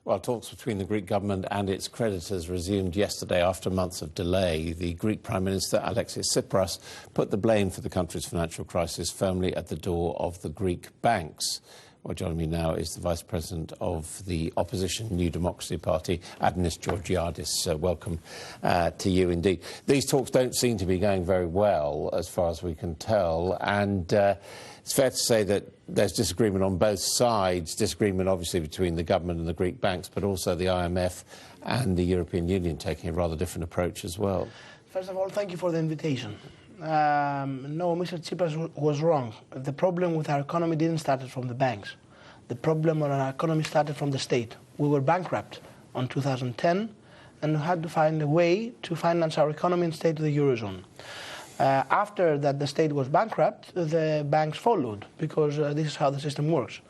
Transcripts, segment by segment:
Well, talks between the Greek government and its creditors resumed yesterday after months of delay. The Greek Prime Minister, Alexis Tsipras, put the blame for the country's financial crisis firmly at the door of the Greek banks. Well, joining me now is the Vice President of the opposition New Democracy Party, Άδωνι Γεωργιάδη. Welcome to you indeed. These talks don't seem to be going very well, as far as we can tell, and it's fair to say that there's disagreement on both sides, disagreement obviously between the government and the Greek banks, but also the IMF and the European Union taking a rather different approach as well. First of all, thank you for the invitation. No, Mr. Tsipras was wrong. The problem with our economy didn't start from the banks. The problem on our economy started from the state. We were bankrupt in 2010 and had to find a way to finance our economy and stay to the Eurozone. After that the state was bankrupt, the banks followed, because this is how the system works.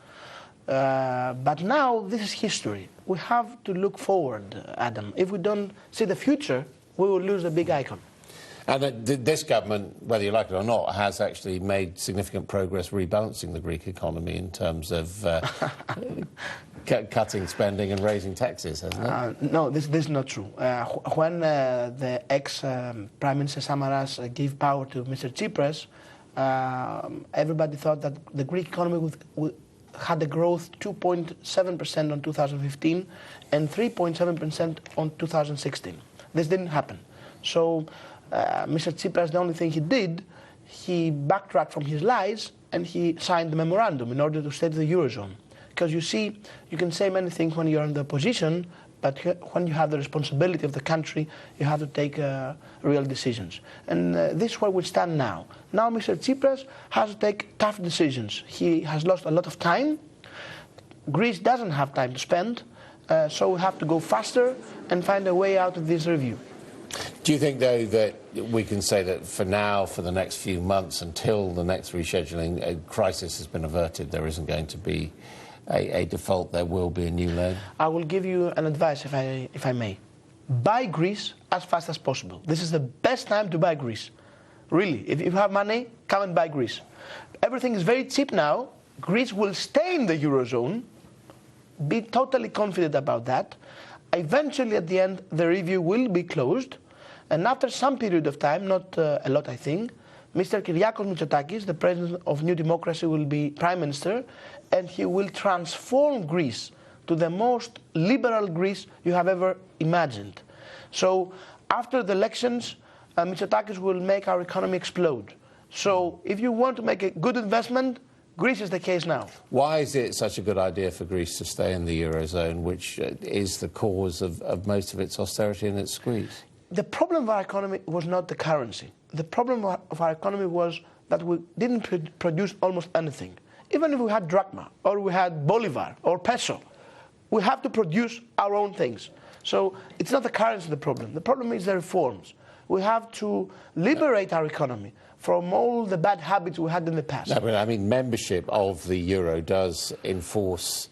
But now this is history. We have to look forward, Adam. If we don't see the future, we will lose a big icon. And this government, whether you like it or not, has actually made significant progress rebalancing the Greek economy in terms of cutting spending and raising taxes, hasn't it? No, this is not true. When the ex-Prime Minister Samaras gave power to Mr. Tsipras, everybody thought that the Greek economy had a growth 2.7% on 2015 and 3.7% on 2016. This didn't happen. So Mr. Tsipras, the only thing he did, he backtracked from his lies and he signed the memorandum in order to stay to the Eurozone. Because you see, you can say many things when you're in the opposition, but when you have the responsibility of the country, you have to take real decisions. And this is where we stand now. Now Mr. Tsipras has to take tough decisions. He has lost a lot of time. Greece doesn't have time to spend, so we have to go faster and find a way out of this review. Do you think, though, that we can say that for now, for the next few months, until the next rescheduling crisis has been averted, there isn't going to be a default, there will be a new loan? I will give you an advice, if I may. Buy Greece as fast as possible. This is the best time to buy Greece. Really, if you have money, come and buy Greece. Everything is very cheap now. Greece will stay in the Eurozone. Be totally confident about that. Eventually, at the end, the review will be closed. And after some period of time, not a lot I think, Mr. Kyriakos Mitsotakis, the President of New Democracy, will be Prime Minister, and he will transform Greece to the most liberal Greece you have ever imagined. So after the elections, Mitsotakis will make our economy explode. So if you want to make a good investment, Greece is the case now. Why is it such a good idea for Greece to stay in the Eurozone, which is the cause of most of its austerity and its squeeze? The problem of our economy was not the currency. The problem of our economy was that we didn't produce almost anything. Even if we had drachma, or we had bolivar, or peso, we have to produce our own things. So it's not the currency the problem. The problem is the reforms. We have to liberate our economy from all the bad habits we had in the past. No, but I mean, membership of the euro does enforce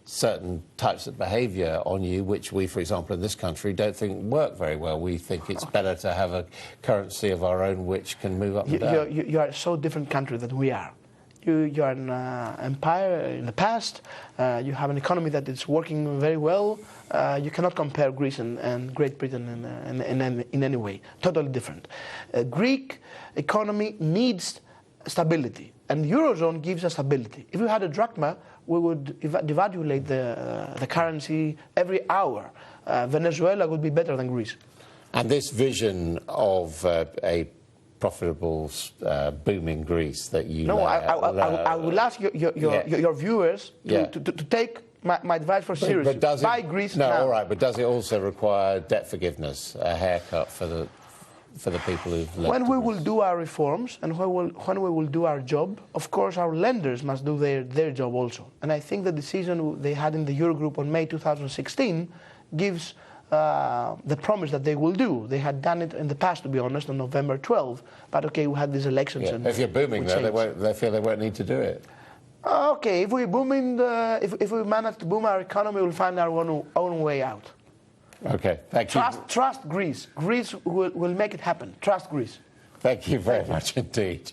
certain types of behaviour on you, which we, for example, in this country, don't think work very well. We think it's better to have a currency of our own which can move up and down. You are a so different country than we are. You are an empire in the past. You have an economy that is working very well. You cannot compare Greece and Great Britain in any way. Totally different. Greek economy needs stability, and the Eurozone gives us stability. If we had a drachma, we would devaluate the currency every hour. Venezuela would be better than Greece. And this vision of a profitable, booming Greece that you... No, I will ask your viewers to take my advice for seriously. But does Buy Greece now. No, all right, but does it also require debt forgiveness, a haircut for the people who've left? When we will do our reforms and when we will do our job, of course our lenders must do their job also. And I think the decision they had in the Eurogroup on May 2016 gives the promise that they will do. They had done it in the past, to be honest, on November 12. But okay, we had these elections. Yeah. And if you're booming, though, they feel they won't need to do it. Okay, if we manage to boom our economy, we'll find our own way out. Okay, thank you. Trust Greece. Greece will make it happen. Trust Greece. Thank you very much indeed.